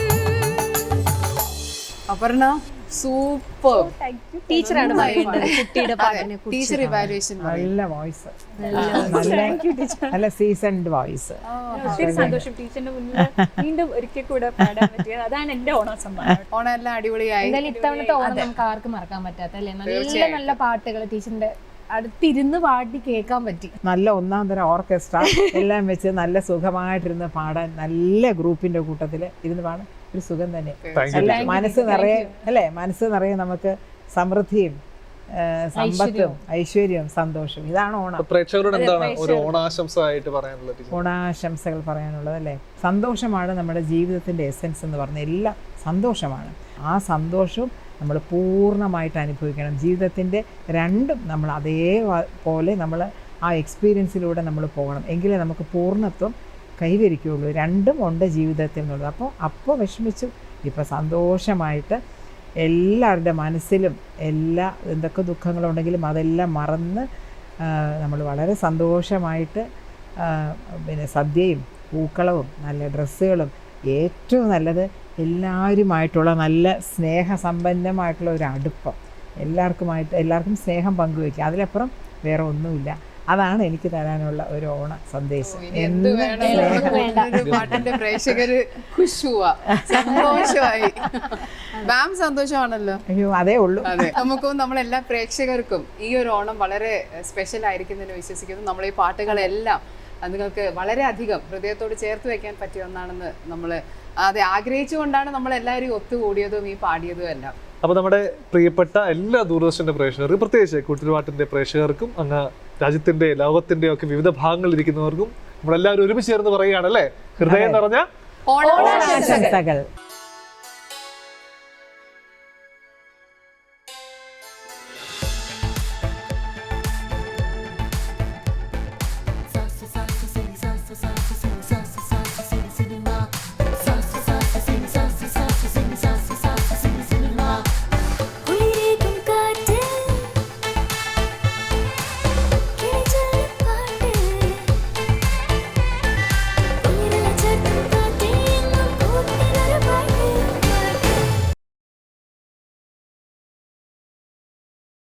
അപർണ സൂപ്പർ ടീച്ചറാണ് പറയേണ്ടത് കുട്ടിയുടെ പാട്ടിനെ ടീച്ചർ ഇവാലുവേഷൻ നല്ല വോയിസ്, നല്ല സീസൺഡ് വോയിസ്. ഒത്തിരി സന്തോഷം ടീച്ചറിന്റെ മുന്നിൽ വീണ്ടും ഒരിക്കൽ കൂടെ പാടാൻ പറ്റിയത്. അതാണ് എന്റെ ഓണം സമ്മാനം. ഓണം എല്ലാം അടിപൊളിയായി. എന്തായാലും ഇത്തവണത്തെ ഓണം നമുക്ക് ആർക്കും മറക്കാൻ പറ്റാത്ത അല്ലേ? നല്ല നല്ല പാട്ടുകൾ ടീച്ചറിന്റെ അടുത്തിരുന്ന് പാടി കേൾക്കാൻ പറ്റി. നല്ല ഒന്നാം തരം ഓർക്കസ്ട്ര എല്ലാം വെച്ച് നല്ല സുഖമായിട്ടിരുന്ന് പാടാൻ, നല്ല ഗ്രൂപ്പിന്റെ കൂട്ടത്തിൽ ഇരുന്ന് പാടാൻ ഒരു സുഖം തന്നെ. അല്ല, മനസ്സ് നിറയെ അല്ലേ, മനസ്സ് നിറയെ നമുക്ക് സമൃദ്ധിയും സമ്പത്തും ഐശ്വര്യവും സന്തോഷവും. ഇതാണ് ഓണം. പ്രേക്ഷകരോട് എന്താണ് ഒരു ഓണാശംസ ആയിട്ട് പറയാനുള്ളത്? ഓണാശംസകൾ പറയാനുള്ളത് അല്ലേ, സന്തോഷമാണ് നമ്മുടെ ജീവിതത്തിന്റെ എസെൻസ് എന്ന് പറഞ്ഞാൽ എല്ലാം സന്തോഷമാണ്. ആ സന്തോഷവും നമ്മൾ പൂർണ്ണമായിട്ട് അനുഭവിക്കണം. ജീവിതത്തിൻ്റെ രണ്ടും നമ്മൾ അതേപോലെ നമ്മൾ ആ എക്സ്പീരിയൻസിലൂടെ നമ്മൾ പോകണം, എങ്കിലേ നമുക്ക് പൂർണ്ണത്വം കൈവരിക്കുകയുള്ളൂ. രണ്ടും ഉണ്ട് ജീവിതത്തിൽ എന്നുള്ളത്. അപ്പോൾ വിഷമിച്ചു ഇപ്പോൾ സന്തോഷമായിട്ട് എല്ലാവരുടെ മനസ്സിലും എന്തൊക്കെ ദുഃഖങ്ങളുണ്ടെങ്കിലും അതെല്ലാം മറന്ന് നമ്മൾ വളരെ സന്തോഷമായിട്ട് പിന്നെ സദ്യയും പൂക്കളവും നല്ല ഡ്രസ്സുകളും, ഏറ്റവും നല്ലത് എല്ലാവരുമായിട്ടുള്ള നല്ല സ്നേഹസമ്പന്നമായിട്ടുള്ള ഒരു അടുപ്പം, എല്ലാവർക്കും സ്നേഹം പങ്കുവയ്ക്കുക. അതിലപ്പുറം വേറെ ഒന്നുമില്ല. അതാണ് എനിക്ക് തരാനുള്ള ഒരു ഓണ സന്ദേശം. പാട്ടിന്റെ പ്രേക്ഷകര് സന്തോഷമായി. മാം സന്തോഷമാണല്ലോ. അയ്യോ അതേ ഉള്ളൂ. അതെ, നമുക്കും നമ്മളെല്ലാ പ്രേക്ഷകർക്കും ഈ ഒരു ഓണം വളരെ സ്പെഷ്യൽ ആയിരിക്കുമെന്ന് വിശ്വസിക്കുന്നു. നമ്മൾ ഈ പാട്ടുകളെല്ലാം നിങ്ങൾക്ക് വളരെയധികം ഹൃദയത്തോട് ചേർത്ത് വെക്കാൻ പറ്റിയ ഒന്നാണെന്ന് നമ്മൾ അത് ആഗ്രഹിച്ചുകൊണ്ടാണ് നമ്മൾ എല്ലാവരും ഒത്തുകൂടിയതും ഈ പാടിയതും എല്ലാം. അപ്പോൾ നമ്മുടെ പ്രിയപ്പെട്ട എല്ലാ ദൂരദർശന്റെ പ്രേക്ഷകർക്കും, പ്രത്യേകിച്ച് കൂട്ടുപാട്ടിന്റെ പ്രേക്ഷകർക്കും, അങ്ങ് രാജ്യത്തിന്റെ ലോകത്തിന്റെ ഒക്കെ വിവിധ ഭാഗങ്ങളിൽ ഇരിക്കുന്നവർക്കും നമ്മളെല്ലാവരും ഒരുമിച്ച് ചേർന്ന് പറയുകയാണല്ലേ, ഹൃദയം നിറഞ്ഞ ഓണാശംസകൾ.